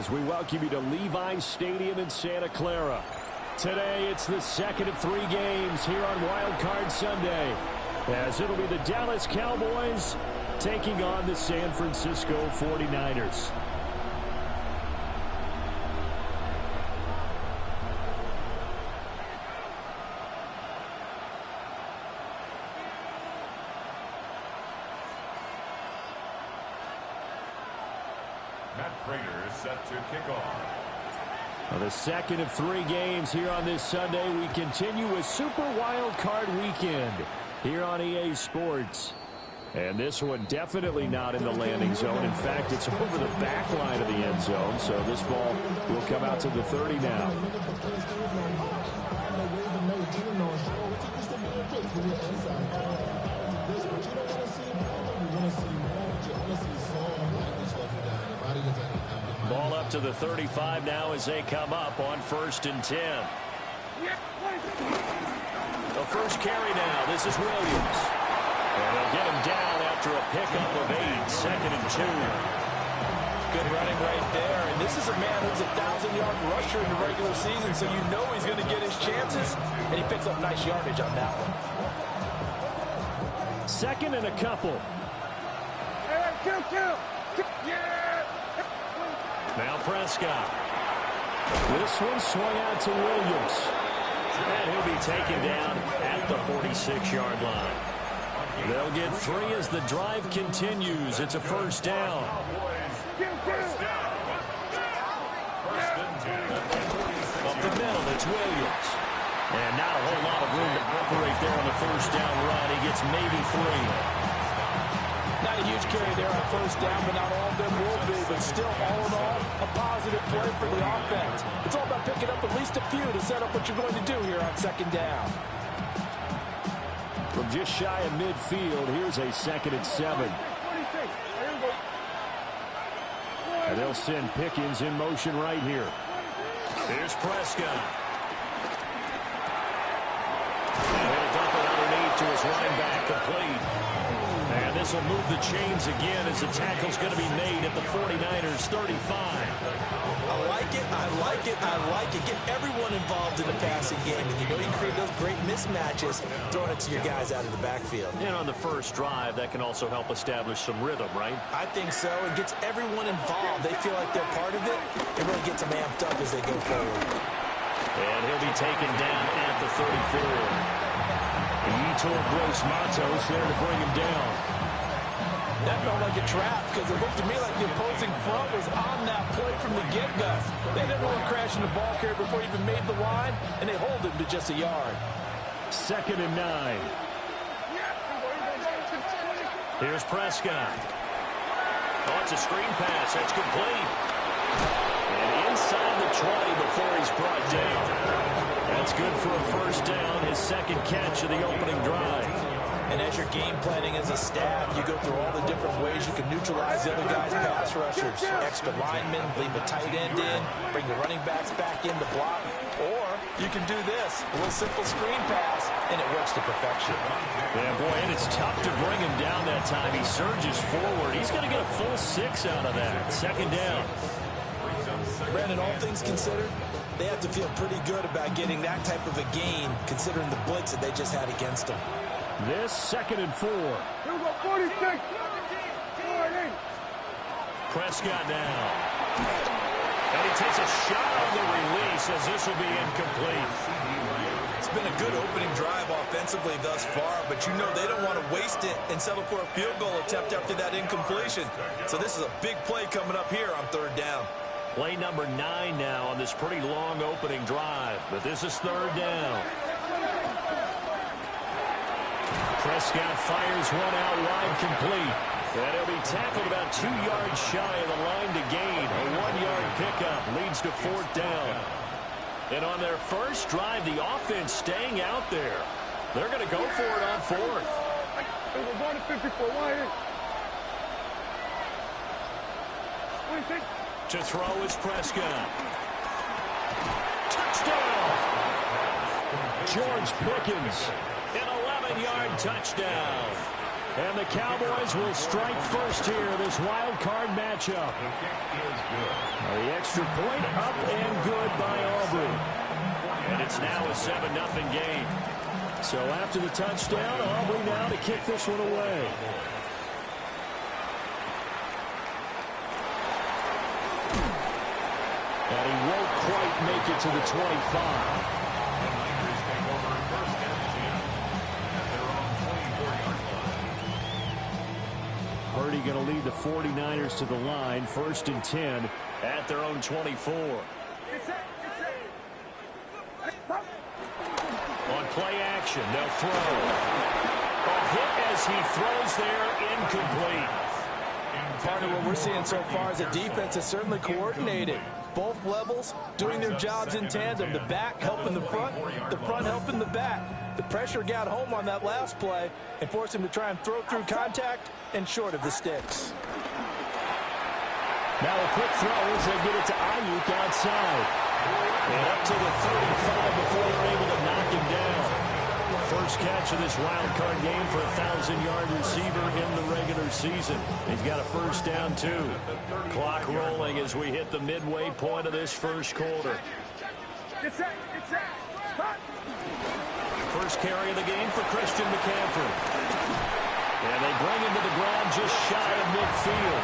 as we welcome you to Levi's Stadium in Santa Clara. Today, it's the second of 3 games here on Wildcard Sunday, as it'll be the Dallas Cowboys taking on the San Francisco 49ers. Set to kick off. Well, the second of 3 games here on this Sunday. We continue with Super Wildcard Weekend here on EA Sports. And this one definitely not in the landing zone. In fact, it's over the back line of the end zone. So this ball will come out to the 30 now. Ball up to the 35 now as they come up on 1st and 10. The first carry now. This is Williams. And they'll get him down after a pickup of 8. 2nd and 2. Good running right there. And this is a man who's a 1,000-yard rusher in the regular season, so you know he's going to get his chances. And he picks up nice yardage on that one. 2nd and a couple. Now Prescott. This one swung out to Williams. And he'll be taken down at the 46-yard line. They'll get 3 as the drive continues. It's a 1st down. Up the middle, it's Williams. And not a whole lot of room to operate there on the 1st down run. He gets maybe 3. Not a huge carry there on 1st down, but not all of them will be. But still, all in all, a positive play for the offense. It's all about picking up at least a few to set up what you're going to do here on 2nd down. From just shy of midfield, here's a 2nd and 7. And they'll send Pickens in motion right here. Here's Prescott. And he'll dump it underneath to his running back, complete. And this will move the chains again as the tackle's going to be made at the 49ers 35. I like it, I like it, I like it. Get everyone involved in the passing game. And you know you create those great mismatches, throwing it to your guys out of the backfield. And on the first drive, that can also help establish some rhythm, right? I think so. It gets everyone involved. They feel like they're part of it. It really gets them amped up as they go forward. And he'll be taken down at the 34. Yetur Gross-Matos there to bring him down. That felt like a trap because it looked to me like the opposing front was on that play from the get-go. They didn't want to crash in the ball carrier before he even made the line, and they hold him to just a yard. 2nd and 9. Here's Prescott. Oh, it's a screen pass. That's complete. And inside the 20 before he's brought down. That's good for a 1st down, his 2nd catch of the opening drive. And as you're game planning as a staff, you go through all the different ways you can neutralize the other guys' pass rushers. Extra linemen, leave a tight end in, bring the running backs back in to block. Or you can do this, a little simple screen pass, and it works to perfection. Yeah, boy, and it's tough to bring him down that time. He surges forward. He's going to get a full 6 out of that. 2nd down. Brandon, all things considered, they have to feel pretty good about getting that type of a gain, considering the blitz that they just had against them. This 2nd and 4. Here we go, 46. Prescott now. And he takes a shot on the release as this will be incomplete. It's been a good opening drive offensively thus far, but you know they don't want to waste it and settle for a field goal attempt after that incompletion. So this is a big play coming up here on 3rd down. Play number 9 now on this pretty long opening drive, but this is 3rd down. Prescott fires one out wide, complete. And he'll be tackled about 2 yards shy of the line to gain. A 1-yard pickup leads to 4th down. And on their first drive, the offense staying out there. They're going to go for it on 4th. We're going to 54. To throw is Prescott. Touchdown! George Pickens, an 11-yard touchdown. And the Cowboys will strike first here, this wild card matchup. The extra point up and good by Aubrey. And it's now a 7-0 game. So after the touchdown, Aubrey now to kick this one away. And he won't quite make it to the 25. Purdy going to lead the 49ers to the line. 1st and 10 at their own 24. On play action, they'll throw. A hit as he throws there, incomplete. Partner, what we're seeing so far is the defense is certainly coordinated. Both levels doing their jobs in tandem. The back helping the front helping the back. The pressure got home on that last play and forced him to try and throw through contact and short of the sticks. Now a quick throw as they get it to Ayuk outside. And up to the 35 before they're able to knock him down. First catch of this wild card game for a 1,000-yard receiver in the regular season. He's got a first down, too. Clock rolling as we hit the midway point of this first quarter. First carry of the game for Christian McCaffrey. And they bring him to the ground just shy of midfield.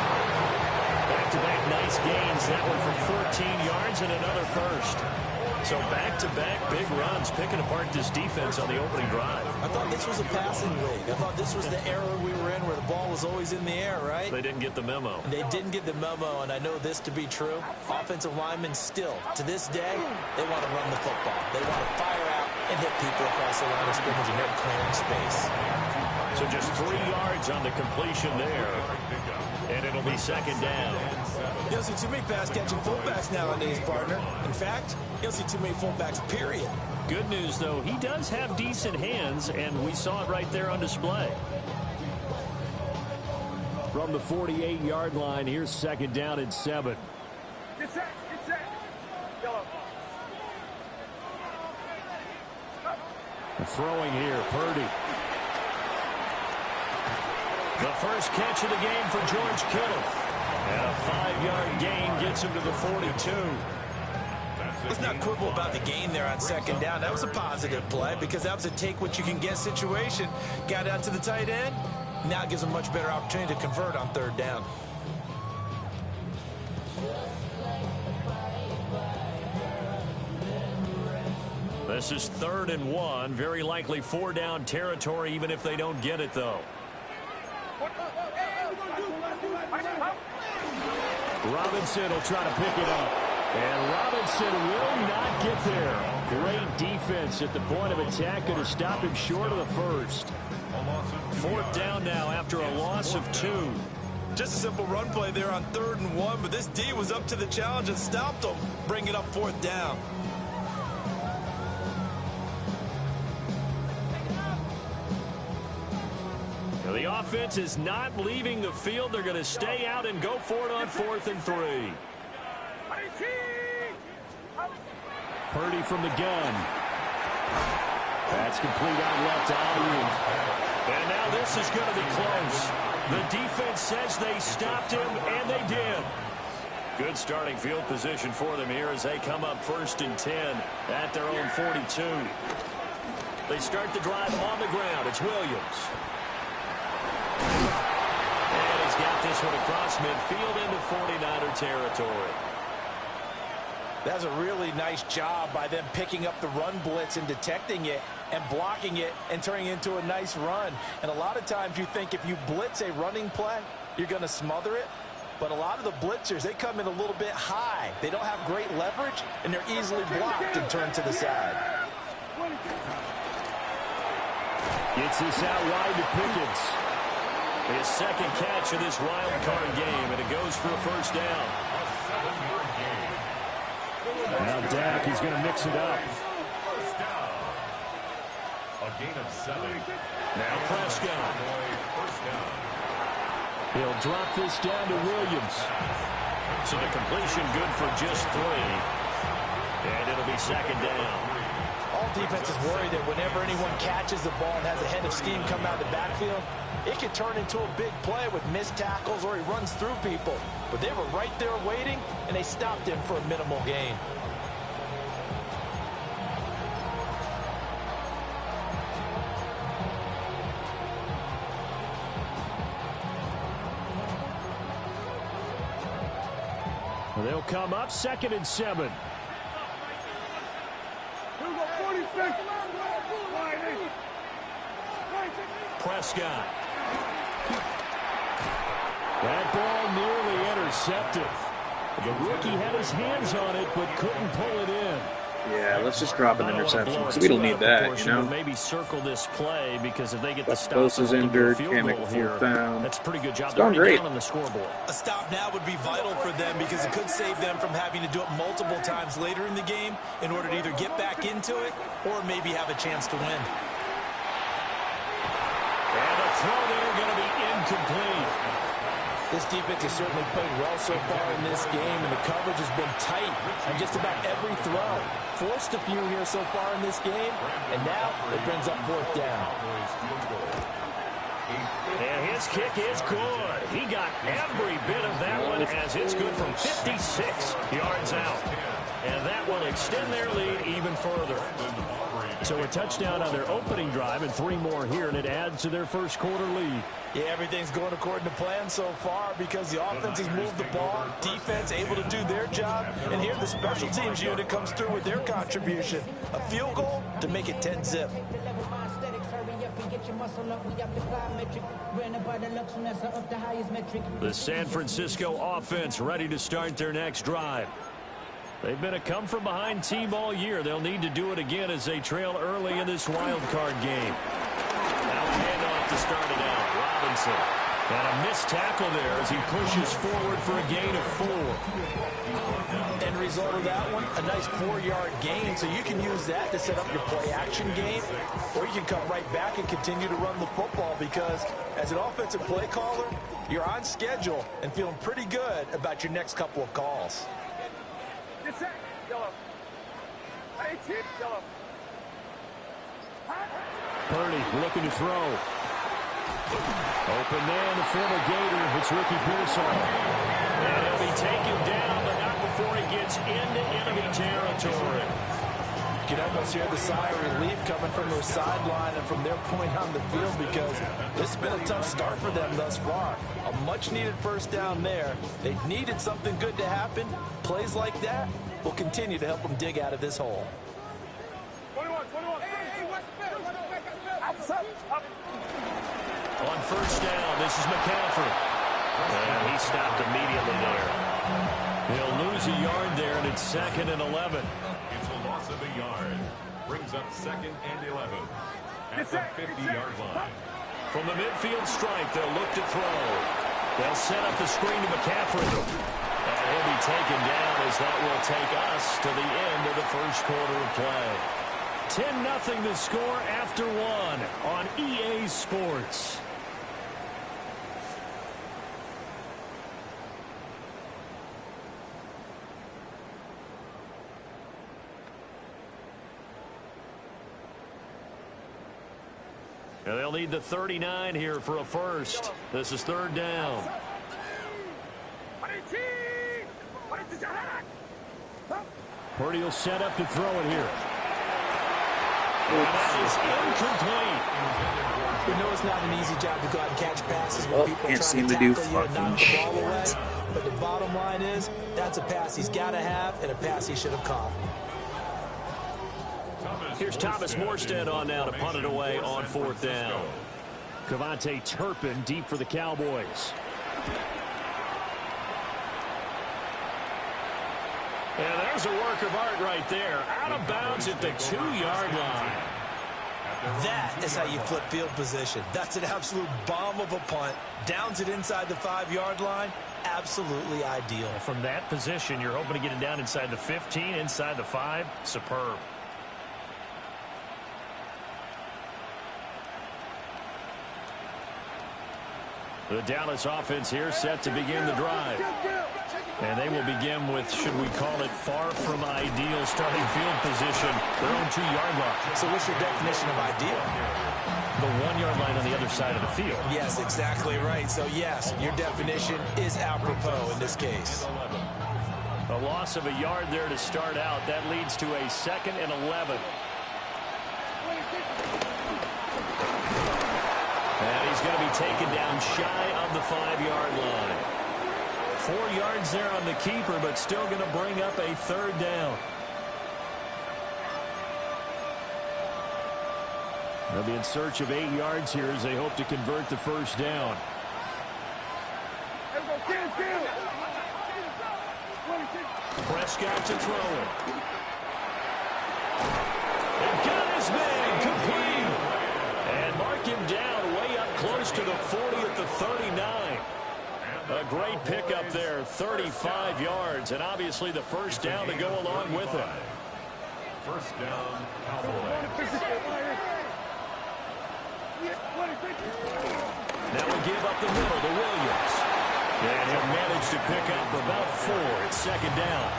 Back-to-back nice gains. That one for 14 yards and another first. So back-to-back big runs, picking apart this defense on the opening drive. I thought this was a passing league. I thought this was the era we were in where the ball was always in the air, right? They didn't get the memo. They didn't get the memo, and I know this to be true. Offensive linemen still, to this day, they want to run the football. They want to fire out and hit people across the line of scrimmage, and they're clearing space. So just 3 yards on the completion there, and it'll be second down. You don't see too many pass-catching fullbacks nowadays, partner. In fact, you don't see too many fullbacks, period. Good news, though, he does have decent hands, and we saw it right there on display. From the 48-yard line, here's second down and 7. Get set. Yellow. Throwing here, Purdy. The first catch of the game for George Kittle. And a 5-yard gain gets him to the 42. Let's not quibble about the gain there on second down. That was a positive play because that was a take-what-you-can-get situation. Got out to the tight end. Now it gives him a much better opportunity to convert on third down. This is 3rd and 1. Very likely 4-down territory, even if they don't get it, though. Robinson will try to pick it up. And Robinson will not get there. Great defense at the point of attack. Going to stop him short of the first. 4th down now after a loss of 2. Just a simple run play there on 3rd and 1, but this D was up to the challenge and stopped him. Bring it up 4th down. The offense is not leaving the field. They're going to stay out and go for it on 4th and 3. Purdy from the gun. That's complete out left to Ayuk. And now this is going to be close. The defense says they stopped him, and they did. Good starting field position for them here as they come up 1st and 10 at their own 42. They start the drive on the ground. It's Williams. And he's got this one across midfield into 49er territory. That's a really nice job by them picking up the run blitz and detecting it and blocking it and turning it into a nice run. And a lot of times you think if you blitz a running play, you're going to smother it. But a lot of the blitzers, they come in a little bit high. They don't have great leverage, and they're easily blocked and turned to the side. Gets this out wide to Pickens. His second catch of this wild card game, and it goes for a first down. Now Dak is going to mix it up. First down. A gain of 7. Now Prescott. First down. He'll drop this down to Williams. So the completion good for just 3. And it'll be second down. All defenses worry that whenever anyone catches the ball and has a head of steam come out of the backfield, it can turn into a big play with missed tackles or he runs through people. But they were right there waiting, and they stopped him for a minimal gain. They'll come up 2nd and 7. Prescott. That ball nearly intercepted. The rookie had his hands on it, but couldn't pull it in. Yeah, let's just drop an interception because we don't need that, you know. Maybe circle this play because if they get the stop, Close is injured, can't make a fourth down. That's a pretty good job. It's going great on the scoreboard. A stop now would be vital for them because it could save them from having to do it multiple times later in the game in order to either get back into it or maybe have a chance to win. And the throw there going to be incomplete. This defense has certainly played well so far in this game, and the coverage has been tight on just about every throw. Forced a few here so far in this game, and now it brings up 4th down. And his kick is good. He got every bit of that one as it's good from 56 yards out. And that will extend their lead even further. So a touchdown on their opening drive and 3 more here, and it adds to their first quarter lead. Yeah, everything's going according to plan so far because the offense has moved the ball, defense able to do their job, and here the special teams unit comes through with their contribution. A field goal to make it 10-zip. The San Francisco offense ready to start their next drive. They've been a come-from-behind team all year. They'll need to do it again as they trail early in this wild card game. Now a handoff to start it out. Robinson. And a missed tackle there as he pushes forward for a gain of 4. End result of that one, a nice 4-yard gain, so you can use that to set up your play-action game, or you can come right back and continue to run the football because as an offensive play caller, you're on schedule and feeling pretty good about your next couple of calls. Purdy looking to throw. Open man, the former Gator. It's Ricky Pearsall. And he'll be taken down, but not before he gets into enemy territory. You can almost hear the sigh of relief coming from their sideline and from their point on the field because this has been a tough start for them thus far. A much-needed first down there. They needed something good to happen. Plays like that will continue to help them dig out of this hole. 21. On first down, this is McCaffrey. And he stopped immediately there. He'll lose a yard there, and it's 2nd and 11. It's a loss of a yard. Brings up 2nd and 11 at the 50-yard line. From the midfield stripe, they'll look to throw. They'll set up the screen to McCaffrey. And he'll be taken down as that will take us to the end of the first quarter of play. 10-0 the score after 1 on EA Sports. And they'll need the 39 here for a first. This is 3rd down. Purdy will set up to throw it here. And that is incomplete. We know it's not an easy job to go out and catch passes when people are can't trying seem to to do tackle you and knock fucking the ball away. shit. But the bottom line is, that's a pass he's got to have and a pass he should have caught. Here's Thomas Morstead on now to punt it away on 4th down. Cavante Turpin deep for the Cowboys. And there's a work of art right there. Out of bounds at the 2-yard line. That is how you flip field position. That's an absolute bomb of a punt. Downs it inside the 5-yard line. Absolutely ideal. From that position, you're hoping to get it down inside the 15, inside the 5. Superb. The Dallas offense here set to begin the drive. And they will begin with, should we call it, far from ideal starting field position, their own 2-yard line. So what's your definition of ideal? The 1-yard line on the other side of the field. Yes, exactly right. So, yes, your definition is apropos in this case. A loss of a yard there to start out. That leads to a 2nd and 11. And he's going to be taken down shy of the 5-yard line. 4 yards there on the keeper, but still going to bring up a 3rd down. They'll be in search of 8 yards here as they hope to convert the 1st down. Prescott to throw it. And got his man complete. And mark him down way up close to the 40 at the 39. A great pickup there, 35 yards, and obviously the 1st down to go along with it. 1st down, Cowboys. Now we give up the middle to Williams. And he'll manage to pick up about 4 at 2nd down.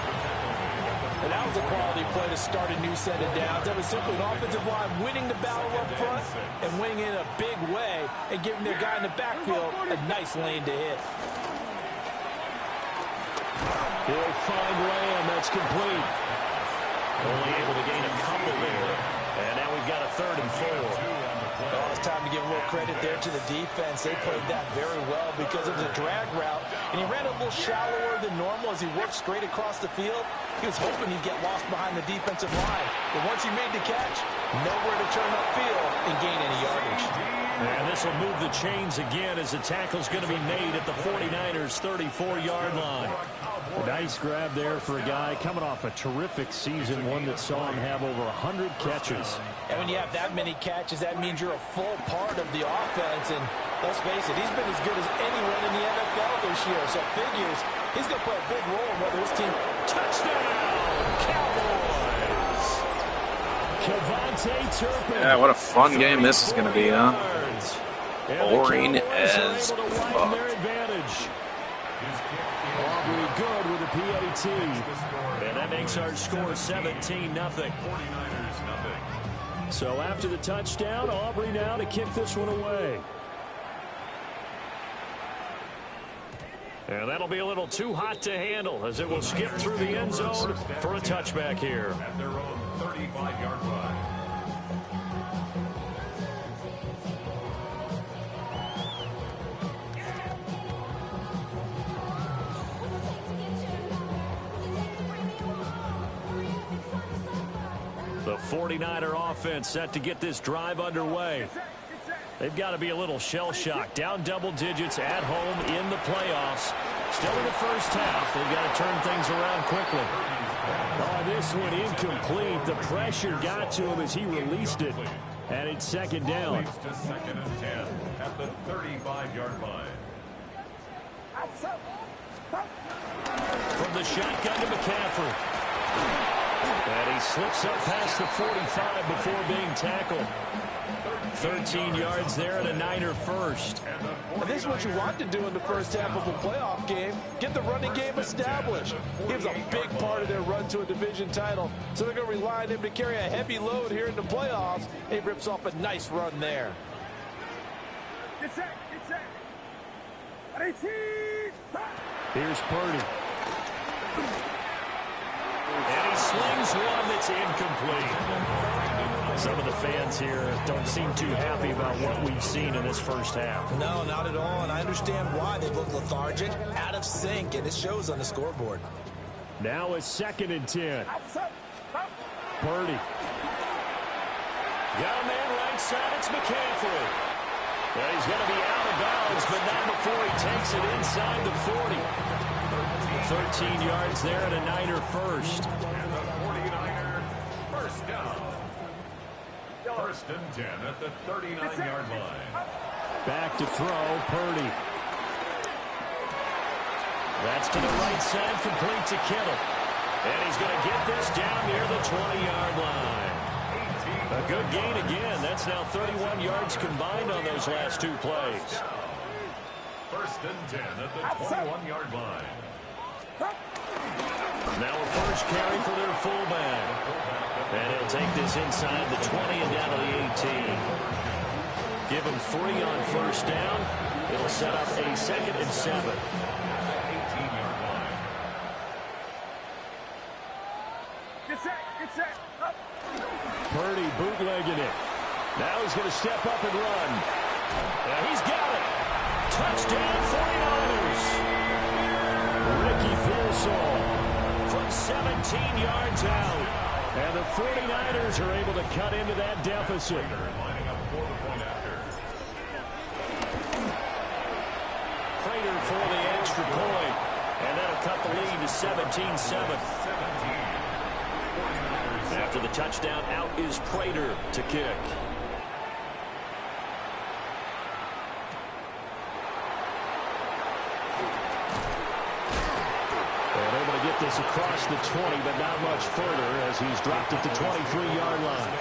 And that was a quality play to start a new set of downs. That was simply an offensive line winning the battle up front and winning in a big way and giving their guy in the backfield a nice lane to hit. He'll find Lamb. That's complete. Only able to gain a couple there. And now we've got a 3rd and 4. Oh, it's time to give a little credit there to the defense. They played that very well because it was a drag route, and he ran a little shallower than normal as he worked straight across the field. He was hoping he'd get lost behind the defensive line. But once he made the catch, nowhere to turn upfield and gain any yardage. And this will move the chains again as the tackle's going to be made at the 49ers' 34-yard line. A nice grab there for a guy coming off a terrific season, one that saw him have over 100 catches. And when you have that many catches, that means you're a full part of the offense. And let's face it, he's been as good as anyone in the NFL this year. So it figures he's going to play a big role in whether his team. Touchdown, Cowboys! Kevontae Turpin. Yeah, what a fun game this is going to be, huh? Boring as fuck. Aubrey good with a PAT. And that makes our score 17-0. So after the touchdown, Aubrey now to kick this one away. And that'll be a little too hot to handle as it will skip through the end zone for a touchback here. At their own 35-yard line. The 49er offense set to get this drive underway. They've got to be a little shell-shocked. Down double digits at home in the playoffs. Still in the 1st half. They've got to turn things around quickly. Oh, this one incomplete. The pressure got to him as he released it. And it's 2nd down. To 2nd and 10 at the 35-yard line. From the shotgun to McCaffrey. And he slips up past the 45 before being tackled. 13 yards there and a Niner 1st. And this is what you want to do in the 1st half of a playoff game. Get the running game established. He was a big part of their run to a division title. So they're going to rely on him to carry a heavy load here in the playoffs. He rips off a nice run there. Here's Purdy. And he slings one that's incomplete. Some of the fans here don't seem too happy about what we've seen in this 1st half. No, not at all. And I understand why. They look lethargic, out of sync, and it shows on the scoreboard. Now it's 2nd and 10. Purdy. Got a man right side. It's McCaffrey. Well, he's going to be out of bounds, but not before he takes it inside the 40. 13 yards there and a Niner 1st. And the 49er 1st down. 1st and 10 at the 39-yard line. Back to throw, Purdy. That's to the right side, complete to Kittle. And he's going to get this down near the 20-yard line. A good gain again. That's now 31 yards combined on those last 2 plays. 1st and 10 at the 21-yard line. Now a first carry for their fullback. And he'll take this inside the 20 and down to the 18. Give him 3 on first down. It'll set up a 2nd and 7. 18-yard line. Get set, up. Purdy bootlegging it. Now he's going to step up and run. And he's got it. Touchdown 49ers. Ricky Pearsall from 17 yards out. And the 49ers are able to cut into that deficit. Lining up for the point after. Prater for the extra point. And that'll cut the lead to 17-7. After the touchdown, out is Prater to kick. And able to get this across the 20, but not much further as he's dropped it to 23-yard line.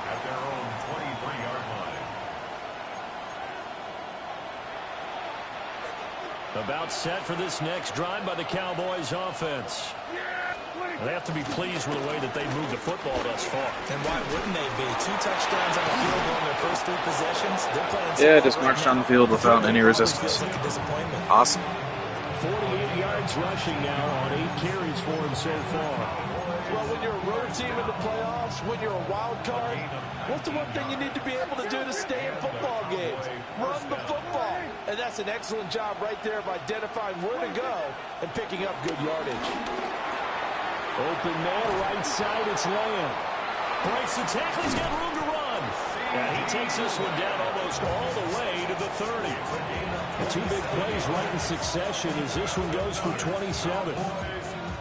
At their own 23-yard line. About set for this next drive by the Cowboys offense. They have to be pleased with the way that they moved the football thus far. And why wouldn't they be? 2 touchdowns on the field goal in their first 3 possessions. They're playing Yeah, just marched down the field without any resistance. Feels like a disappointment. Awesome. 48 yards rushing now on 8 carries for him so far. Well, when you're a road team in the playoffs, when you're a wild card, what's the one thing you need to be able to do to stay in football games? Run the football. And that's an excellent job right there of identifying where to go and picking up good yardage. Open man, right side, it's Lamb. Breaks the tackle, he's got room to run. And he takes this one down almost all the way to the 30. The 2 big plays right in succession as this one goes for 27.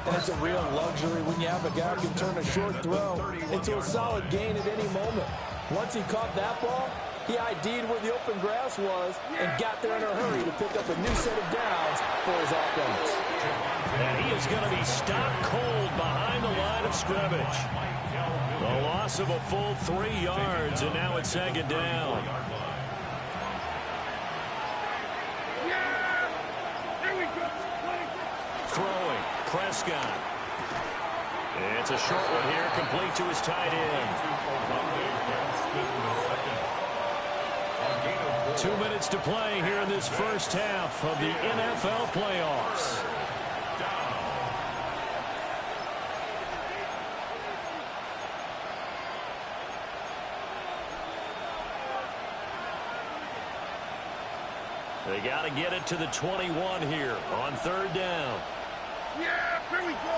And it's a real luxury when you have a guy who can turn a short throw into a solid gain at any moment. Once he caught that ball, he ID'd where the open grass was and got there in a hurry to pick up a new set of downs for his offense. And he is going to be stopped cold behind the line of scrimmage. The loss of a full 3 yards, and now it's 2nd down. Throwing, Prescott. It's a short one here, complete to his tight end. 2 minutes to play here in this first half of the NFL playoffs. They got to get it to the 21 here on 3rd down. Yeah, here we go.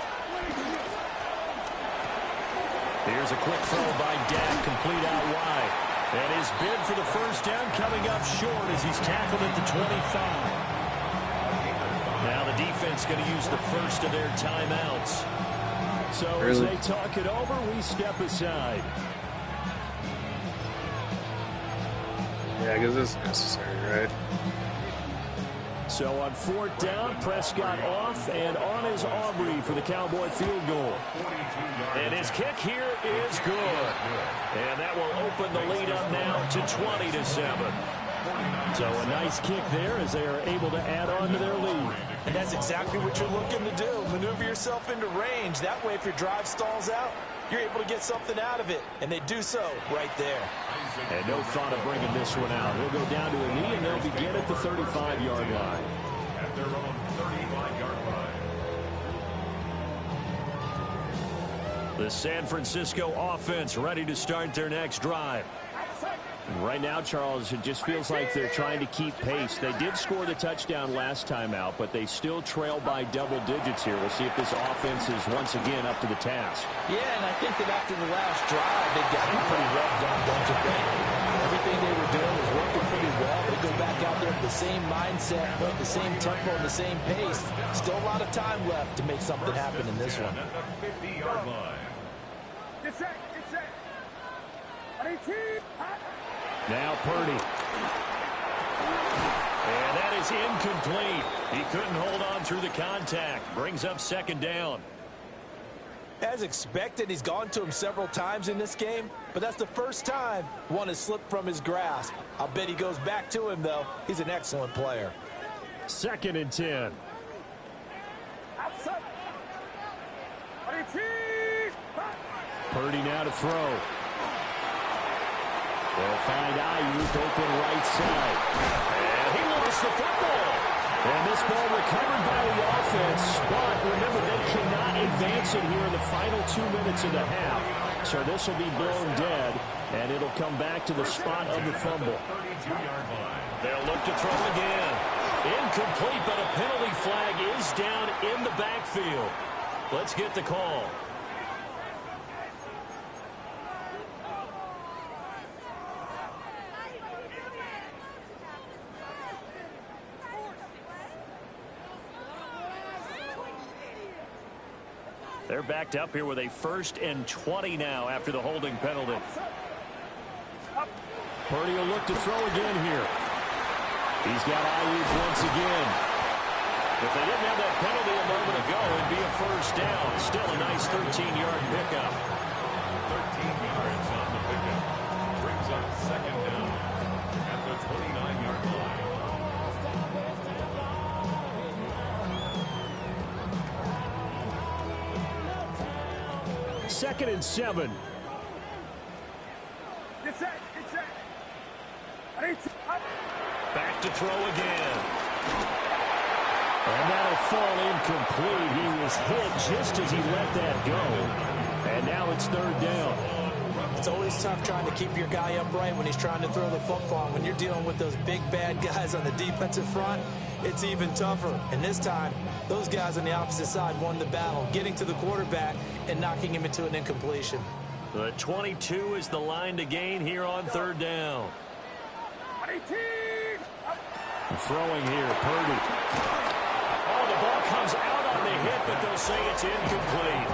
Here's a quick throw by Dak, complete out wide. And his bid for the first down coming up short as he's tackled at the 25. Now the defense going to use the first of their timeouts. So as they talk it over, we step aside. Yeah, because this is necessary, right? So on 4th down, Prescott off, and on is Aubrey for the Cowboy field goal. And his kick here is good. And that will open the lead up now to 20-7. So a nice kick there as they are able to add on to their lead. And that's exactly what you're looking to do. Maneuver yourself into range. That way, if your drive stalls out, you're able to get something out of it. And they do so right there. And no thought of bringing this one out. He'll go down to a knee, and they'll begin at the 35-yard line. At their own 35-yard line. The San Francisco offense ready to start their next drive. Right now, Charles, it just feels like they're trying to keep pace. They did score the touchdown last time out, but they still trail by double digits here. We'll see if this offense is once again up to the task. Yeah, and I think that after the last drive, they got them pretty revved up, don't you think? Everything they were doing was working pretty well. They go back out there with the same mindset, the same tempo, and the same pace. Still a lot of time left to make something happen in this one. At the 50-yard line. Get set. On 18. Now Purdy. And that is incomplete. He couldn't hold on through the contact. Brings up 2nd down. As expected, he's gone to him several times in this game, but that's the first time one has slipped from his grasp. I'll bet he goes back to him, though. He's an excellent player. 2nd and 10. Purdy now to throw. They'll find Ayuk open right side. And he lost the football. And this ball recovered by the offense. But remember, they cannot advance it here in the final 2 minutes of the half. So this will be blown dead. And it'll come back to the spot of the fumble. They'll look to throw again. Incomplete, but a penalty flag is down in the backfield. Let's get the call. They're backed up here with a 1st and 20 now after the holding penalty. Purdy will look to throw again here. He's got Ayuk once again. If they didn't have that penalty a moment ago, it'd be a 1st down. Still a nice 13-yard pickup. 13 yards on the pickup. Brings up 2nd down at the 29-yard line. 2nd and 7. Back to throw again. And that'll fall incomplete. He was hit just as he let that go. And now it's 3rd down. It's always tough trying to keep your guy upright when he's trying to throw the football. When you're dealing with those big, bad guys on the defensive front, it's even tougher. And this time, those guys on the opposite side won the battle, getting to the quarterback and knocking him into an incompletion. The 22 is the line to gain here on 3rd down. Throwing here, Purdy. Oh, the ball comes out on the hit, but they'll say it's incomplete.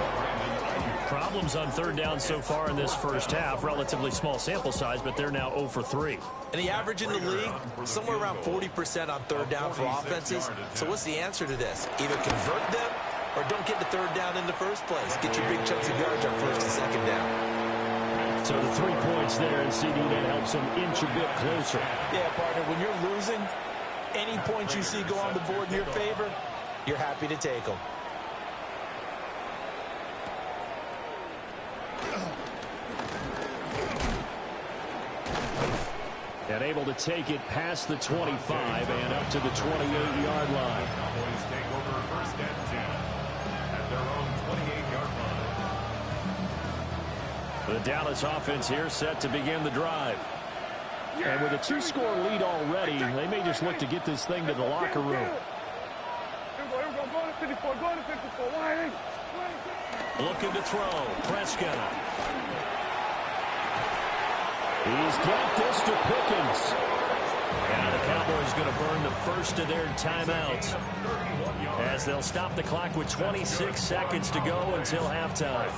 Problems on 3rd down so far in this first half. Relatively small sample size, but they're now 0 for 3. And the average in the league, somewhere around 40% on 3rd down for offenses. So what's the answer to this? Either convert them or don't get the 3rd down in the first place. Get your big chunks of yards on 1st and 2nd down. So the 3 points there, and CD that helps them inch a bit closer. Yeah, partner, when you're losing, any points you see go on the board in your favor, you're happy to take them. And able to take it past the 25 and up to the 28-yard line. Cowboys take over 1st and 10 at their own 28-yard line. The Dallas offense here set to begin the drive. And with a 2-score lead already, they may just look to get this thing to the locker room. Looking to throw. Prescott. He's got this to Pickens. And the Cowboys going to burn the first of their timeouts, as they'll stop the clock with 26 seconds to go until halftime.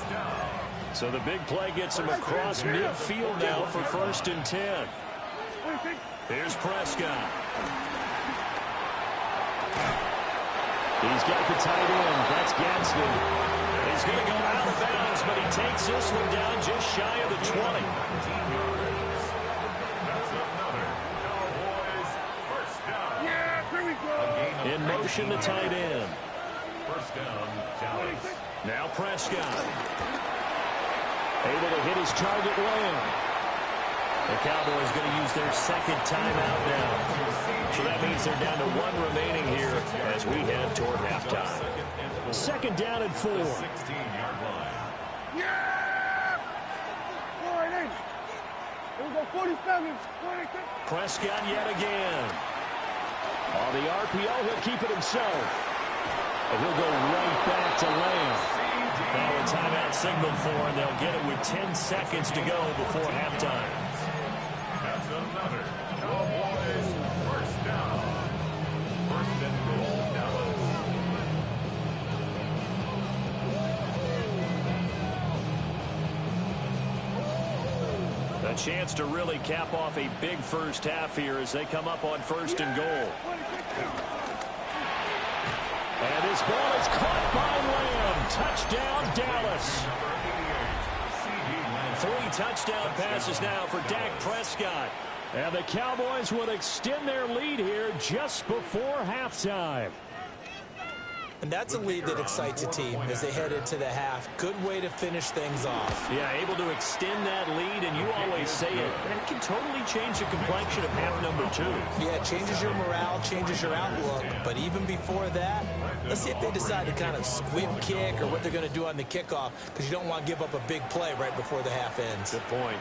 So the big play gets him across midfield now for 1st and 10. Here's Prescott. He's got the tight end. That's Gadsden. He's going to go out of bounds, but he takes this one down just shy of the 20. In motion, the tight end. 1st down, Dallas. Now Prescott. Able to hit his target well. The Cowboys going to use their 2nd timeout now. So that means they're down to 1 remaining here as we head toward halftime. 2nd down and 4. 16-yard line. Prescott yet again. On the RPO, he'll keep it himself. And he'll go right back to Lamb. Now a timeout signaled for, and they'll get it with 10 seconds to go before halftime. That's another Cowboys 1st down. 1st and goal, Dallas. A chance to really cap off a big first half here as they come up on 1st and goal. And this ball is caught by Lamb. Touchdown, Dallas. 3 touchdown passes now for Dak Prescott. And the Cowboys will extend their lead here just before halftime. And that's a lead that excites a team as they head into the half. Good way to finish things off. Yeah, able to extend that lead, and you always say it. And it can totally change the complexion of half number 2. Yeah, it changes your morale, changes your outlook. But even before that, let's see if they decide to kind of squib kick or what they're going to do on the kickoff, because you don't want to give up a big play right before the half ends. Good point.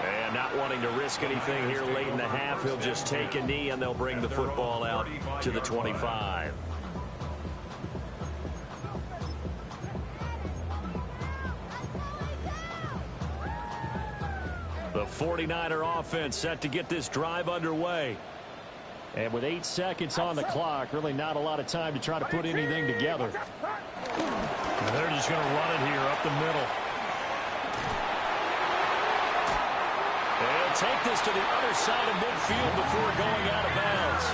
And not wanting to risk anything here late in the half, he'll just take a knee, and they'll bring the football out to the 25. The 49er offense set to get this drive underway. And with 8 seconds on the clock, really not a lot of time to try to put anything together. And they're just going to run it here up the middle. They'll take this to the other side of midfield before going out of bounds.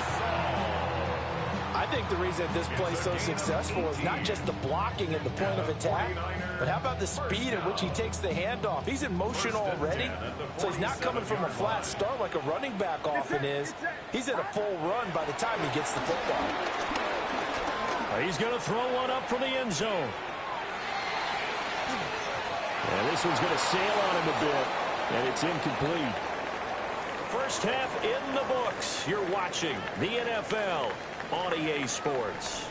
I think the reason this play is so successful is not just the blocking at the point of attack, but how about the speed at which he takes the handoff? He's in motion already, so he's not coming from a flat start like a running back often is. He's at a full run by the time he gets the football. He's going to throw one up from the end zone. And this one's going to sail on him a bit, and it's incomplete. First half in the books. You're watching the NFL on EA Sports.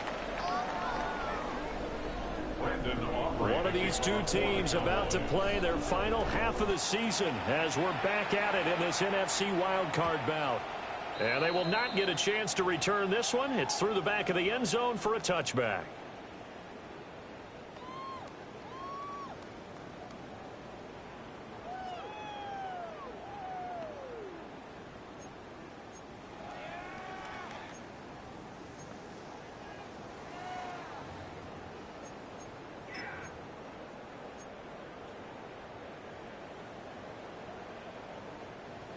One of these two teams about to play their final half of the season as we're back at it in this NFC Wildcard bout. And they will not get a chance to return this one. It's through the back of the end zone for a touchback.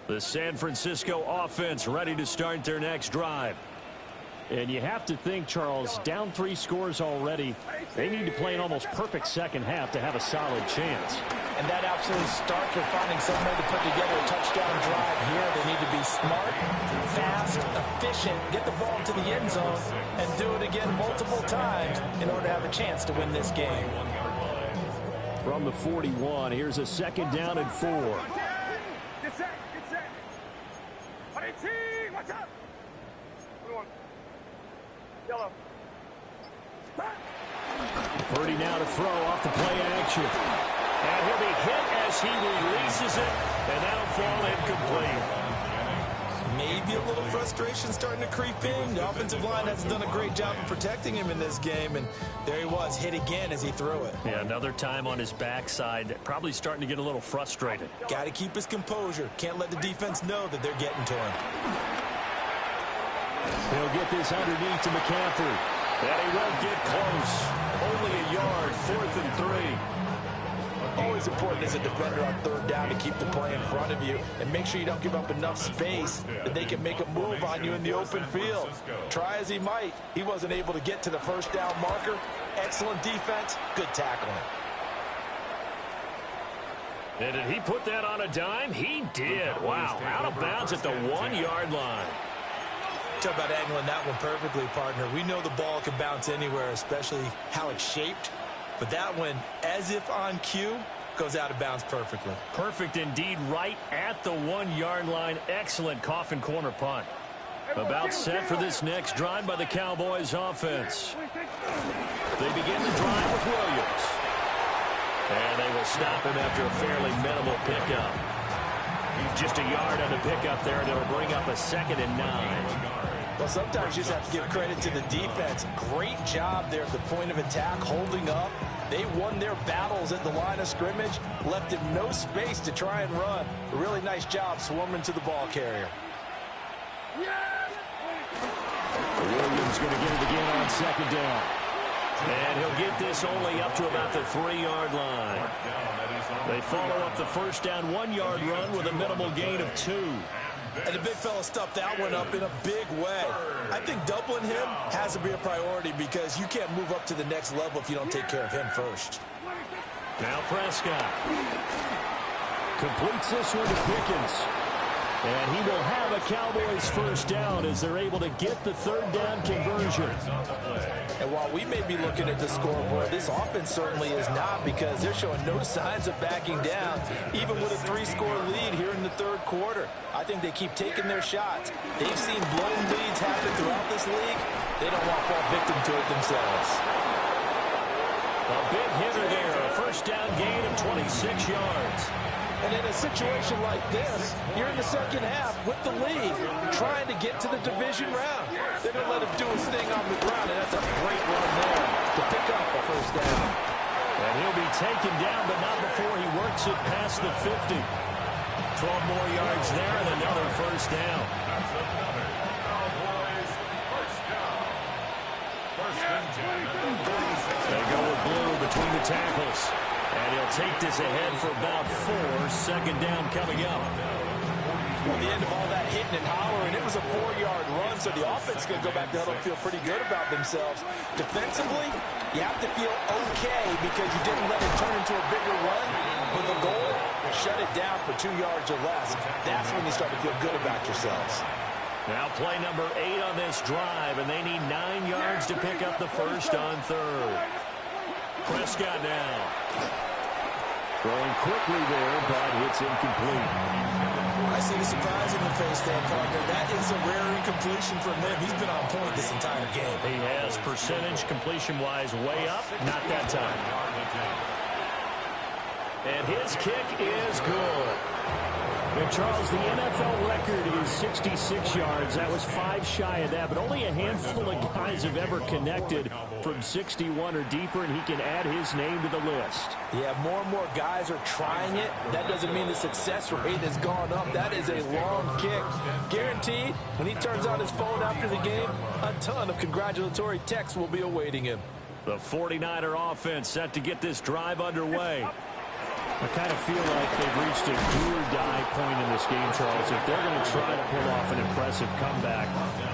The San Francisco offense ready to start their next drive. And you have to think, Charles, down 3 scores already. They need to play an almost perfect second half to have a solid chance. And that absolutely starts with finding some way to put together a touchdown drive here. They need to be smart, fast, efficient, get the ball into the end zone, and do it again multiple times in order to have a chance to win this game. From the 41, here's a second down and 4. Get set, get set. 18, watch out. 21. Yellow. 30 now to throw off the play action. And he'll be hit as he releases it, and that'll fall incomplete. Maybe a little frustration starting to creep in. The offensive line hasn't done a great job of protecting him in this game, and there he was, hit again as he threw it. Yeah, another time on his backside, probably starting to get a little frustrated. Got to keep his composure. Can't let the defense know that they're getting to him. He'll get this underneath to McCaffrey, and he won't get close. Only a yard, 4th and 3. Always important as a defender on 3rd down to keep the play in front of you and make sure you don't give up enough space that they can make a move on you in the open field. Try as he might, he wasn't able to get to the first down marker. Excellent defense, good tackling. And did he put that on a dime? He did. Wow, out of bounds at the 1-yard line. Talk about angling that one perfectly, partner. We know the ball can bounce anywhere, especially how it's shaped. But that one, as if on cue, goes out of bounds perfectly. Perfect indeed, right at the 1-yard line. Excellent coffin corner punt. About set for this next drive by the Cowboys offense. They begin the drive with Williams. And they will stop him after a fairly minimal pickup. Just a yard on the pickup there, and it'll bring up a 2nd and 9. Well, sometimes you just have to give credit to the defense. Great job there at the point of attack, holding up. They won their battles at the line of scrimmage, left him no space to try and run. A really nice job swarming to the ball carrier. Williams going to get it again on 2nd down. And he'll get this only up to about the 3-yard line. They follow up the first down 1-yard run with a minimal gain of 2. And the big fella stuffed that one up in a big way. I think doubling him has to be a priority because you can't move up to the next level if you don't take care of him first. Now Prescott completes this one to Pickens. And he will have a Cowboys first down as they're able to get the third down conversion. And while we may be looking at the scoreboard, this offense certainly is not, because they're showing no signs of backing down, even with a 3-score lead here in the third quarter. I think they keep taking their shots. They've seen blown leads happen throughout this league. They don't want to fall victim to it themselves. A big hitter there, a first down gain of 26 yards. And in a situation like this, you're in the second half with the lead, trying to get to the division round. They're going to let him do his thing on the ground, and that's a great run there to pick up a first down. And he'll be taken down, but not before he works it past the 50. 12 more yards there and another first down. That's another Cowboys first down. First and 10 at the 36. They go with blue between the tackles. And he'll take this ahead for about 4. Second down coming up. At the end of all that hitting and hollering, it was a 4-yard run, so the offense is going to go back to huddle and feel pretty good about themselves. Defensively, you have to feel okay because you didn't let it turn into a bigger run. With the goal, shut it down for 2 yards or less. That's when you start to feel good about yourselves. Now play number 8 on this drive, and they need 9 yards to pick up the first on third. Prescott now. Throwing quickly there, but it's incomplete. I see the surprise in the face there, partner. That is a rare incompletion from him. He's been on point this entire game. He has percentage completion-wise way up. Not that time. And his kick is good. And Charles, the NFL record is 66 yards. That was 5 shy of that, but only a handful of guys have ever connected from 61 or deeper, and he can add his name to the list. Yeah, more and more guys are trying it. That doesn't mean the success rate has gone up. That is a long kick. Guaranteed, when he turns on his phone after the game, a ton of congratulatory texts will be awaiting him. The 49er offense set to get this drive underway. I kind of feel like they've reached a do-or-die point in this game, Charles. If they're going to try to pull off an impressive comeback,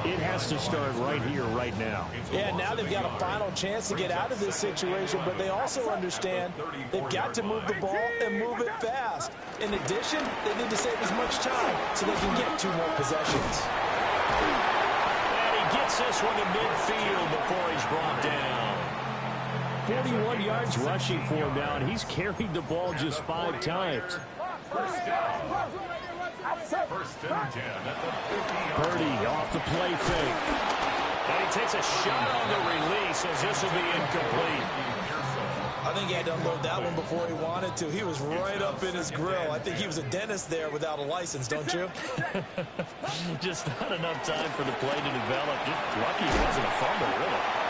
it has to start right here, right now. Yeah, now they've got a final chance to get out of this situation, but they also understand they've got to move the ball and move it fast. In addition, they need to save as much time so they can get 2 more possessions. And he gets this one to midfield before he's brought down. 41 yards rushing for him now, and he's carried the ball just 5 times. First down. First and 10 at the 50-yard line. Purdy off the play fake. And he takes a shot on the release as this will be incomplete. I think he had to unload that one before he wanted to. He was right up in his grill. I think he was a dentist there without a license, don't you? Just not enough time for the play to develop. Just lucky it wasn't a fumble, really.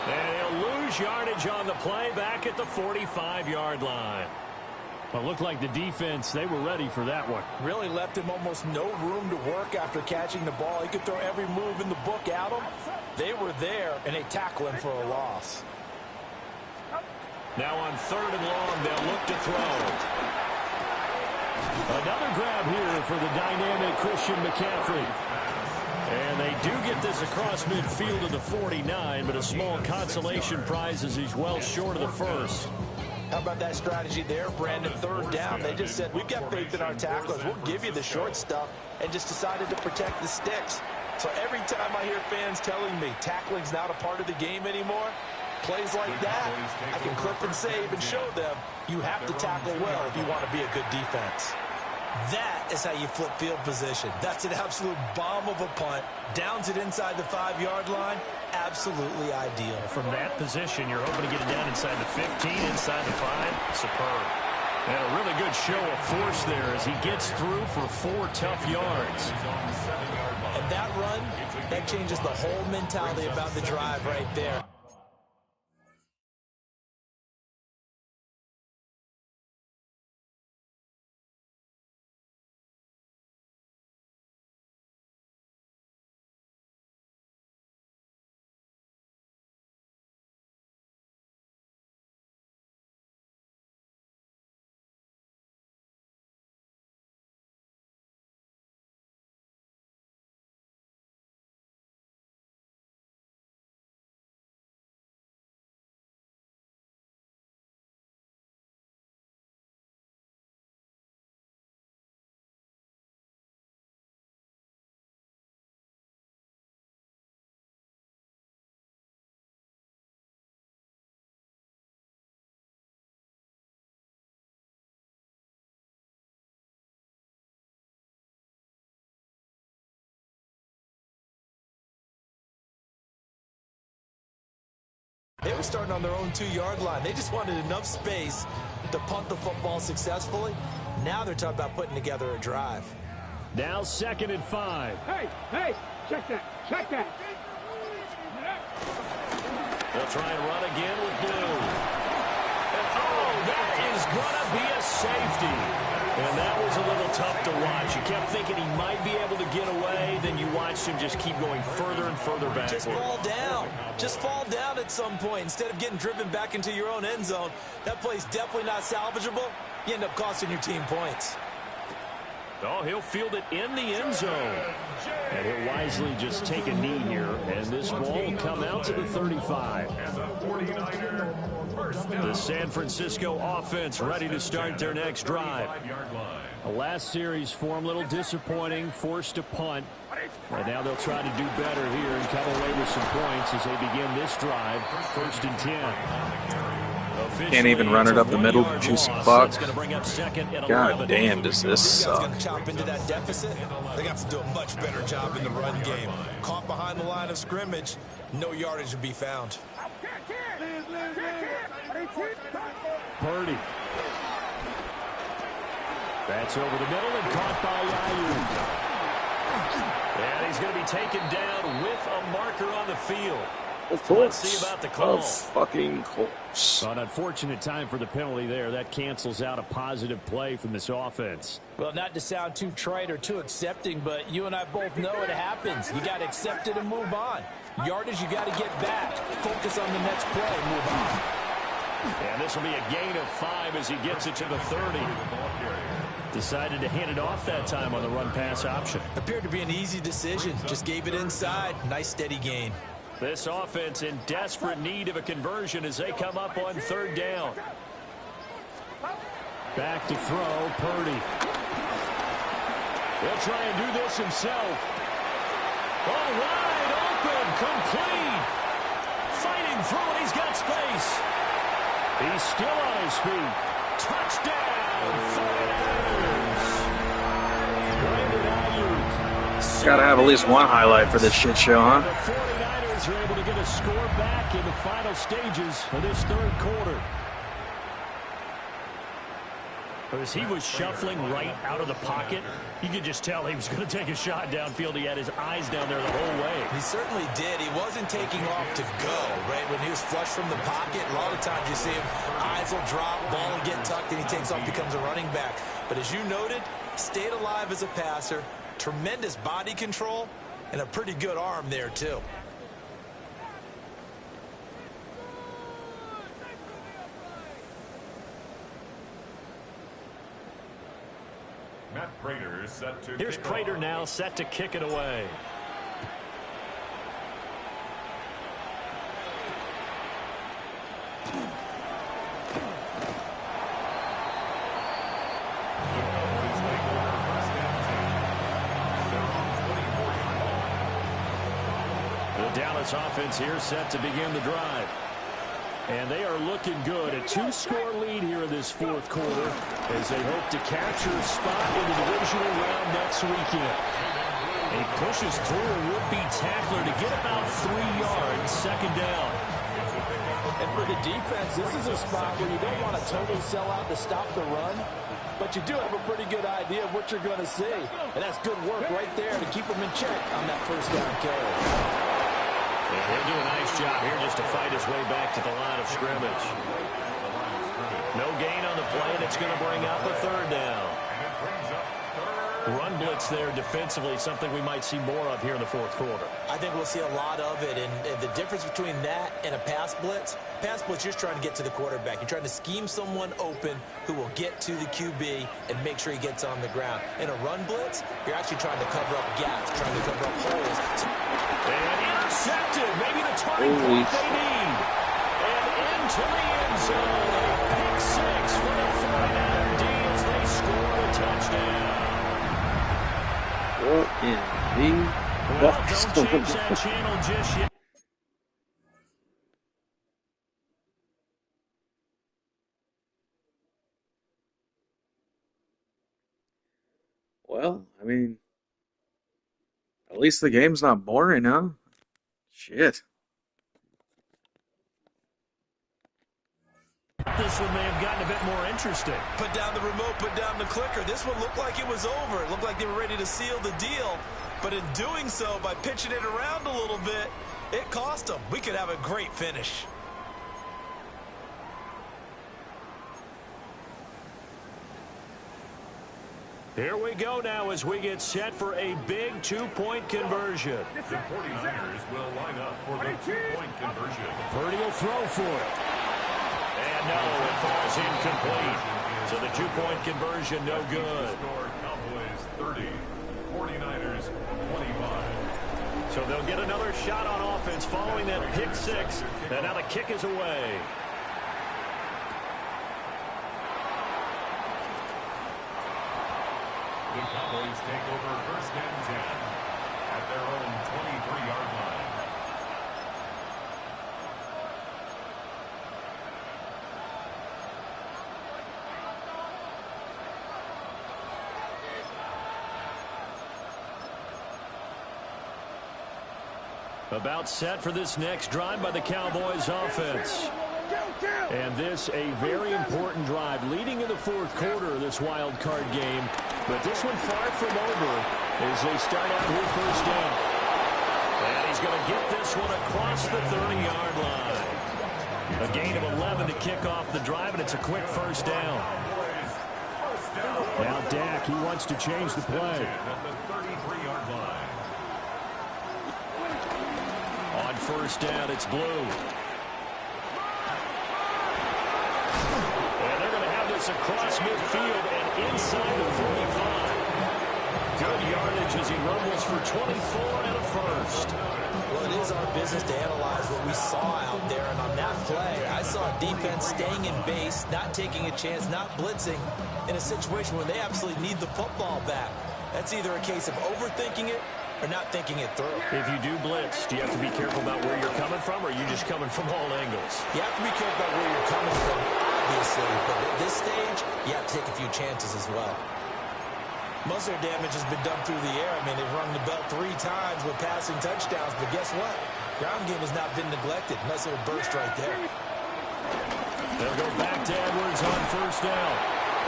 And he'll lose yardage on the play back at the 45-yard line. Well, it looked like the defense, they were ready for that one. Really left him almost no room to work after catching the ball. He could throw every move in the book at him. They were there, and they tackle him for a loss. Now on 3rd and long, they'll look to throw. Another grab here for the dynamic Christian McCaffrey. And they do get this across midfield to the 49, but a small consolation prize as he's well short of the first. How about that strategy there, Brandon? 3rd down. They just said, we've got faith in our tacklers. We'll give you the short stuff, and just decided to protect the sticks. So every time I hear fans telling me tackling's not a part of the game anymore, plays like that, I can clip and save and show them you have to tackle well if you want to be a good defense. That is how you flip field position. That's an absolute bomb of a punt. Downs it inside the 5-yard line. Absolutely ideal. From that position, you're hoping to get it down inside the 15, inside the 5. Superb. And a really good show of force there as he gets through for 4 tough yards. And that run, that changes the whole mentality about the drive right there. starting on their own 2-yard line. They just wanted enough space to punt the football successfully. Now they're talking about putting together a drive. Now 2nd and 5. Hey, check that. They'll try and run again with Blue. And, that is going to be a safety. And that was a little tough to watch. You kept thinking he might be able to get away, then you watched him just keep going further and further back. Just fall down. Just fall down at some point instead of getting driven back into your own end zone. That play's definitely not salvageable. You end up costing your team points. Oh, he'll field it in the end zone. And he'll wisely just take a knee here. And this ball will come out to the 35. The San Francisco offense ready to start their next drive. The last series for them, a little disappointing, forced to punt. And now they'll try to do better here and come away with some points as they begin this drive. 1st and 10. Can't even run it up the middle, juicy clock. God damn, does this suck. Going to chop into that deficit. They got to do a much better job in the run game. Caught behind the line of scrimmage, no yardage to be found. Purdy. That's over the middle and caught by Ayuk. And he's going to be taken down with a marker on the field. Let's see about the call. Fucking close. An unfortunate time for the penalty there. That cancels out a positive play from this offense. Well, not to sound too trite or too accepting, but you and I both know it happens. You got to accept it and move on. Yardage, you got to get back. Focus on the next play. Move on. And this will be a gain of 5 as he gets it to the 30. Decided to hand it off that time on the run-pass option. Appeared to be an easy decision. Just gave it inside. Nice steady gain. This offense in desperate need of a conversion as they come up on 3rd down. Back to throw, Purdy. He'll try and do this himself. Oh, wide open, complete. Fighting through it, he's got space. He's still on his feet. Touchdown, 49ers. Gotta have at least one highlight for this shit show, huh? Are able to get a score back in the final stages of this 3rd quarter. As he was shuffling right out of the pocket, you could just tell he was going to take a shot downfield. He had his eyes down there the whole way. He certainly did. He wasn't taking off to go, right? When he was flush from the pocket, a lot of times you see him, eyes will drop, ball will get tucked, and he takes off, becomes a running back. But as you noted, stayed alive as a passer, tremendous body control, and a pretty good arm there, too. Matt Prater is set to Here's Prater now set to kick it away. The Dallas offense here set to begin the drive. And they are looking good. A 2-score lead here in this 4th quarter as they hope to capture a spot in the divisional round next weekend. And he pushes through a would-be tackler to get about 3 yards, 2nd down. And for the defense, this is a spot where you don't want to totally sell out to stop the run, but you do have a pretty good idea of what you're going to see. And that's good work right there to keep them in check on that 1st down carry. And he'll do a nice job here just to fight his way back to the line of scrimmage. No gain on the play, and it's going to bring up a 3rd down. Run blitz there defensively, something we might see more of here in the 4th quarter. I think we'll see a lot of it, and the difference between that and a pass blitz, you're just trying to get to the quarterback. You're trying to scheme someone open who will get to the QB and make sure he gets on the ground. In a run blitz, you're actually trying to cover up gaps, trying to cover up holes. And intercepted, maybe the turning point they need. And into the end zone, a pick 6 for the 49er D as they score a touchdown. What in the Well, don't change that channel just yet. Well, I mean, at least the game's not boring, huh? Shit. This one may have gotten a bit more interesting. Put down the remote, put down the clicker. This one looked like it was over. It looked like they were ready to seal the deal. But in doing so, by pitching it around a little bit, it cost them. We could have a great finish. Here we go now as we get set for a big 2-point conversion. The 49ers will line up for the 2-point conversion. Purdy will throw for it. And no, it falls incomplete. So the 2-point conversion no good. Score Cowboys 30, 49ers 25. So they'll get another shot on offense following that pick six. And now the kick is away. The Cowboys take over first and 10 at their own 23-yard line. About set for this next drive by the Cowboys offense. And this a very important drive leading in the fourth quarter of this wild card game. But this one far from over as they start out with first down. And he's going to get this one across the 30-yard line. A gain of 11 to kick off the drive, and it's a quick first down. Now Dak, he wants to change the play. At the 33-yard line. On first down, it's Blue. And they're going to have this across midfield and inside the 45. Good yardage as he rumbles for 24 and a first. Well, it is our business to analyze what we saw out there. And on that play, I saw defense staying in base, not taking a chance, not blitzing in a situation where they absolutely need the football back. That's either a case of overthinking it or not thinking it through. If you do blitz, do you have to be careful about where you're coming from, or are you just coming from all angles? You have to be careful about where you're coming from, obviously. But at this stage, you have to take a few chances as well. Most of their damage has been done through the air. I mean, they've rung the bell 3 times with passing touchdowns. But guess what? Ground game has not been neglected. Nice little burst right there. They'll go back to Edwards on first down.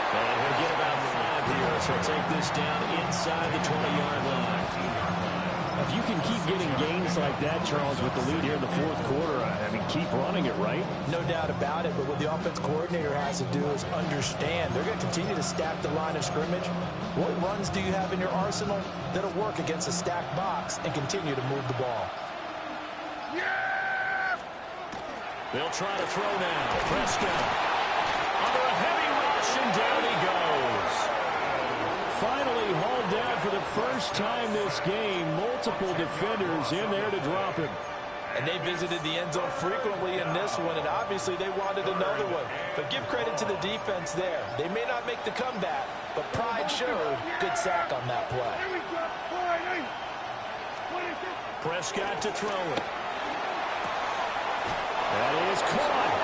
And he'll get about 5 here. So he'll take this down inside the 20-yard line. If you can keep getting gains like that, Charles, with the lead here in the fourth quarter, I mean, keep running it, right? No doubt about it, but what the offense coordinator has to do is understand. They're going to continue to stack the line of scrimmage. What runs do you have in your arsenal that'll work against a stacked box and continue to move the ball? They'll try to throw now. Prescott under a heavy rush, and down he goes. Finally hauled down for the first time this game. Multiple defenders in there to drop him. And they visited the end zone frequently in this one, and obviously they wanted another one. But give credit to the defense there. They may not make the comeback, but pride showed. Good sack on that play. Prescott to throw it. That is caught.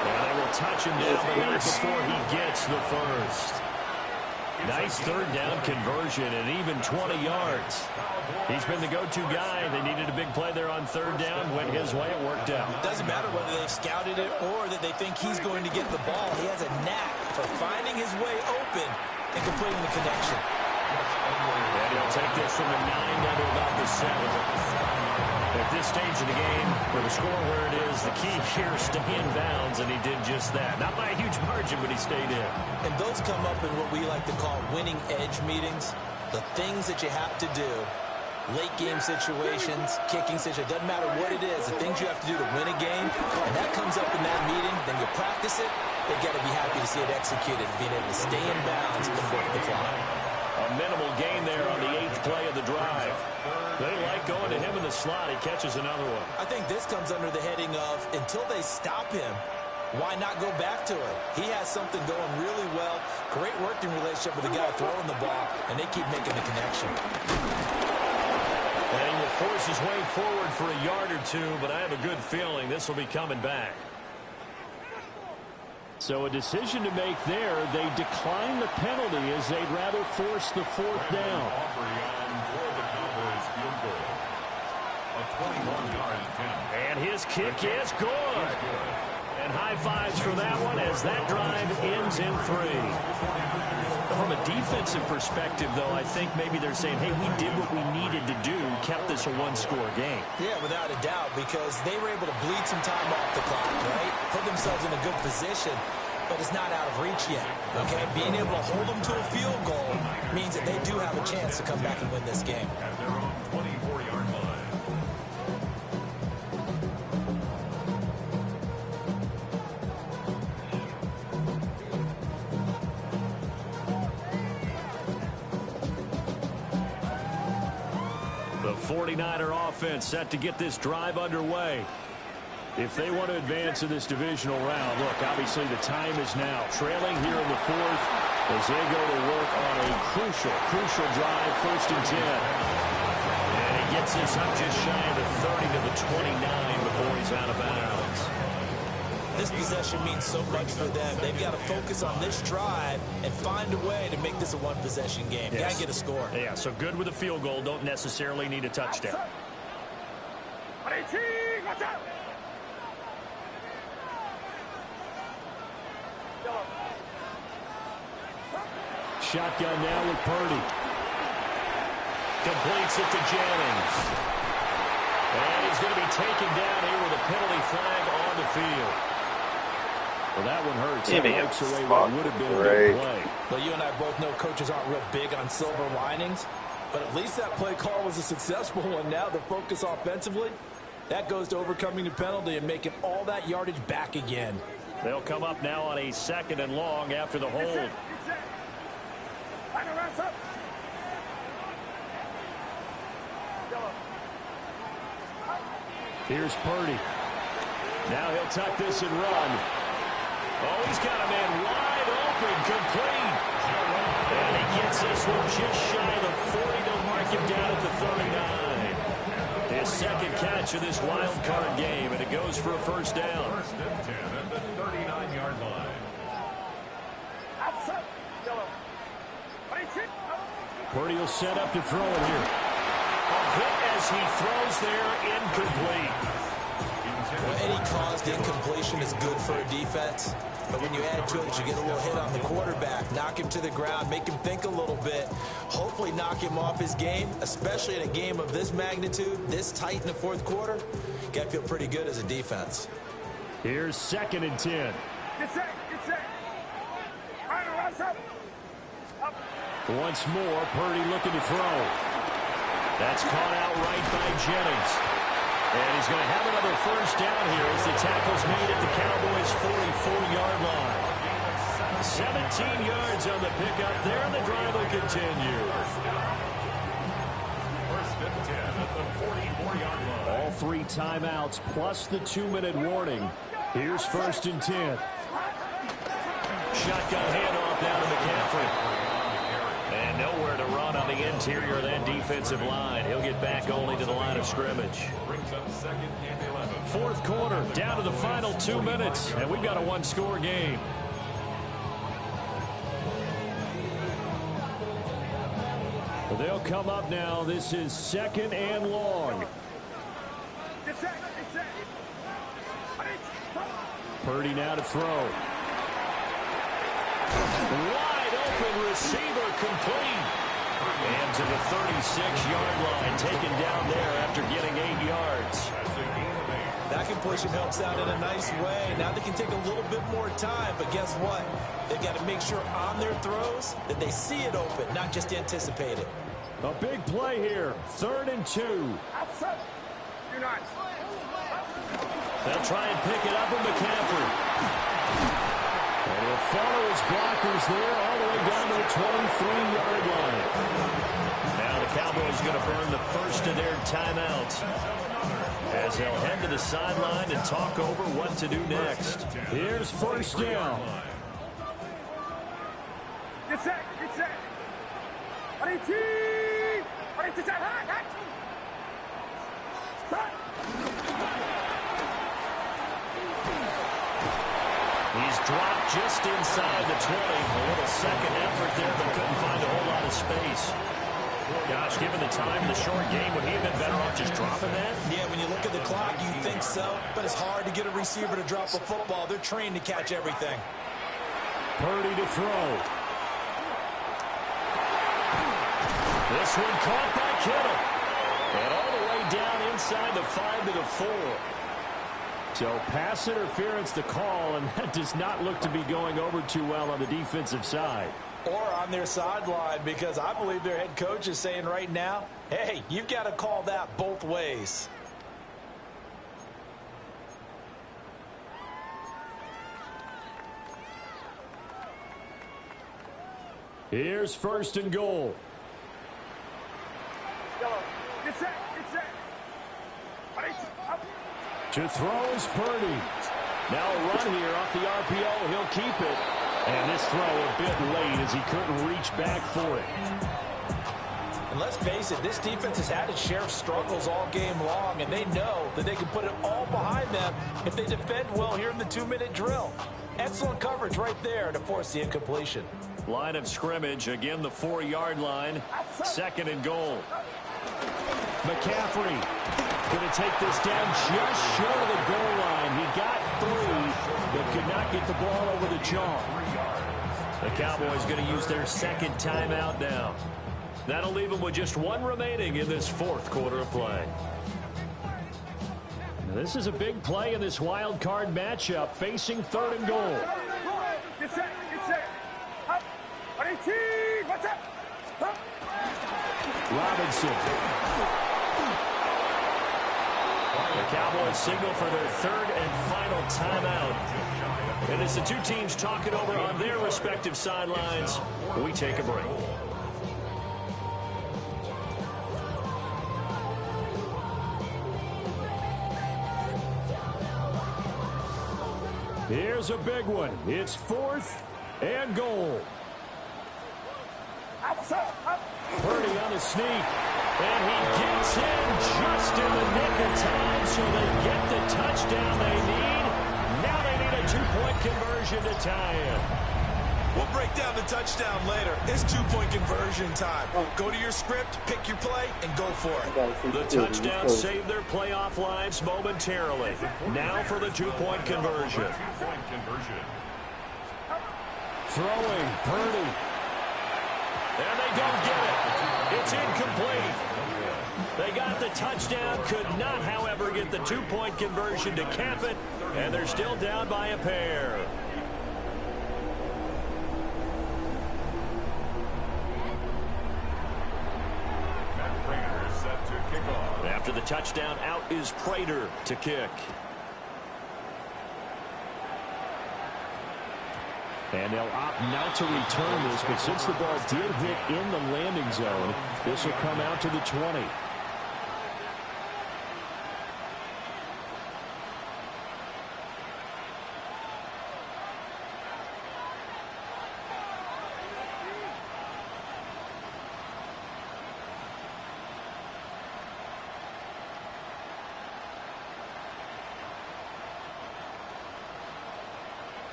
And they will touch him down the line before he gets the first. Nice third down conversion and even 20 yards. He's been the go-to guy. They needed a big play there on third down. Went his way. It worked out. Doesn't matter whether they've scouted it or that they think he's going to get the ball. He has a knack for finding his way open and completing the connection. And he'll take this from the 9 down to about the 7. At this stage of the game, with the score where it is, the key here, stay in bounds, and he did just that. Not by a huge margin, but he stayed in. And those come up in what we like to call winning edge meetings. The things that you have to do, late game situations, kicking situations, doesn't matter what it is, the things you have to do to win a game, and that comes up in that meeting, then you practice it, they've got to be happy to see it executed, being able to stay in bounds and work the clock. A minimal gain there on the 8th play of the drive. They like going to him in the slot. He catches another one. I think this comes under the heading of, until they stop him, why not go back to it? He has something going really well. Great working relationship with the guy throwing the ball, and they keep making the connection. And he will force his way forward for a yard or two, but I have a good feeling this will be coming back. So a decision to make there. They decline the penalty as they'd rather force the fourth down. A 21-yard attempt. And his kick is good. And high fives for that one, and as that drive ends in 3. From a defensive perspective, though, I think maybe they're saying, hey, we did what we needed to do, kept this a one-score game. Yeah, without a doubt, because they were able to bleed some time off the clock, right? Put themselves in a good position, but it's not out of reach yet, okay? Being able to hold them to a field goal means that they do have a chance to come back and win this game. At their own 24-yard line. The 49er offense set to get this drive underway. If they want to advance in this divisional round, look, obviously the time is now. Trailing here in the 4th as they go to work on a crucial drive, 1st and 10. And he gets this up just shy of the 30 to the 29 before he's out of bounds. This possession means so much for them. They've got to focus on this drive and find a way to make this a one-possession game. Got to get a score. Yeah, so good with a field goal. Don't necessarily need a touchdown. Shotgun now with Purdy. Completes it to Jennings. And he's going to be taken down here with a penalty flag on the field. Well, that one hurts. That wipes away what would have been a big play. Well, you and I both know coaches aren't real big on silver linings, but at least that play call was a successful one. Now the focus offensively, that goes to overcoming the penalty and making all that yardage back again. They'll come up now on a 2nd and long after the hold. Here's Purdy. Now he'll tuck this and run. Oh, he's got a man wide open, complete. And he gets this one just shy of the 40 to mark him down at the 39. His 2nd catch of this wild card game, and it goes for a 1st down. 1st and 10 at the 39-yard line. Purdy will set up to throw it here. A hit as he throws there, incomplete. Well, any caused incompletion is good for a defense. But when you add to it, you get a little hit on the quarterback, knock him to the ground, make him think a little bit, hopefully knock him off his game, especially in a game of this magnitude, this tight in the 4th quarter. You got to feel pretty good as a defense. Here's 2nd and 10. Once more, Purdy looking to throw. That's caught out right by Jennings. And he's going to have another 1st down here as the tackle's made at the Cowboys' 44-yard line. 17 yards on the pickup there, and the drive will continue. 1st and 10 at the 44-yard line. All 3 timeouts plus the 2-minute warning. Here's 1st and 10. Shotgun handoff down to McCaffrey. And nowhere to run on the interior of that defensive line. He'll get back only to the line of scrimmage. Brings up 2nd and 11. 4th quarter, down to the final 2 minutes, and we've got a 1-score game. Well, they'll come up now. This is 2nd and long. Purdy now to throw. Wide open receiver, complete. And to the 36-yard line, taken down there after getting 8 yards. That completion helps out in a nice way. Now they can take a little bit more time, but guess what? They've got to make sure on their throws that they see it open, not just anticipate it. A big play here, 3rd and 2. They'll try and pick it up with McCaffrey. And he'll follow his blockers there all the way down to the 23-yard line. Now the Cowboys going to burn the 1st of their timeouts as they'll head to the sideline and talk over what to do next. Here's 1st down. He's dropped just inside the 20. A little second effort there, but couldn't find a whole lot of space. Gosh, given the time in the short game, would he have been better off just dropping that? Yeah, when you look at the clock, you think so, but it's hard to get a receiver to drop a football. They're trained to catch everything. Purdy to throw. This one caught by Kittle. And all the way down inside the 5 to the 4. So pass interference the call, and that does not look to be going over too well on the defensive side. Or on their sideline, because I believe their head coach is saying right now, hey, you've got to call that both ways. Here's 1st and goal. Get set, get set. To throw is Purdy. Now a run here off the RPO. He'll keep it. And this throw a bit late as he couldn't reach back for it. And let's face it, this defense has had its share of struggles all game long, and they know that they can put it all behind them if they defend well here in the 2-minute drill. Excellent coverage right there to force the incompletion. Line of scrimmage, again the 4-yard line. 2nd and goal. McCaffrey going to take this down just short of the goal line. He got 3, but could not get the ball over the jaw. The Cowboys going to use their 2nd timeout now. That'll leave them with just 1 remaining in this 4th quarter of play. Now, this is a big play in this wild card matchup, facing 3rd and goal. Get set, get set. Up. What's up? Up. Robinson. The Cowboys signal for their 3rd and final timeout. And as the two teams talk it over on their respective sidelines, we take a break. Here's a big one. It's 4th and goal. Purdy on the sneak. And he gets in just in the nick of time, so they get the touchdown they need. Now they need a 2-point conversion to tie it. We'll break down the touchdown later. It's 2-point conversion time. Go to your script, pick your play, and go for it. The touchdown saved their playoff lives momentarily. Now for the 2-point conversion. Throwing, Purdy. And they don't get it. It's incomplete. They got the touchdown, could not, however, get the 2-point conversion to cap it, and they're still down by a pair. After the touchdown, out is Prater to kick. And they'll opt not to return this, but since the ball did hit in the landing zone, this will come out to the 20.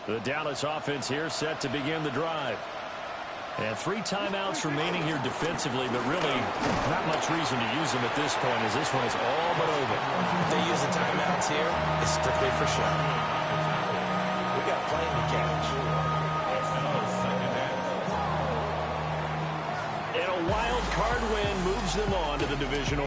The Dallas offense here set to begin the drive. And 3 timeouts remaining here defensively, but really not much reason to use them at this point, as this one is all but over. If they use the timeouts here, it's strictly for show. We got playing to catch. And a wild card win moves them on to the divisional